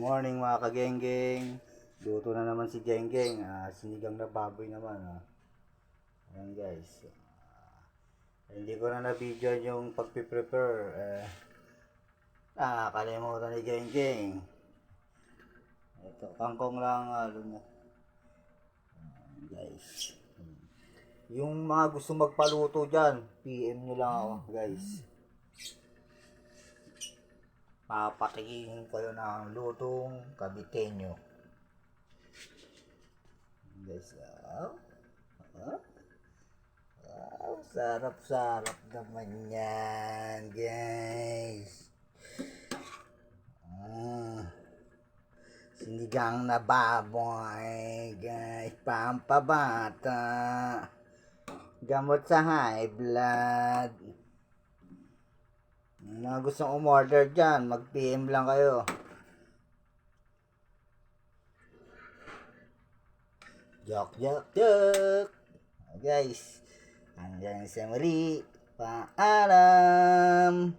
Morning mga kagenggeng. Luto na naman si Genggeng. Sinigang na baboy naman. Ayan guys. Hindi ko na na-video yung pagpiprepare. Nakakalimutan ni Genggeng. Ito, kangkong lang halo na. Ayan guys. Yung mga gusto magpaluto dyan, PM nyo lang ako guys. Papatikin ko yun ng lutong kabitenyo. Guys, sarap-sarap naman yan, guys. Sinigang na baboy, guys. Pampabata. Gamot sa high blood. Mga gustong umorder dyan, mag-PM lang kayo. Joke. Guys, hanggang sa muli. Paalam.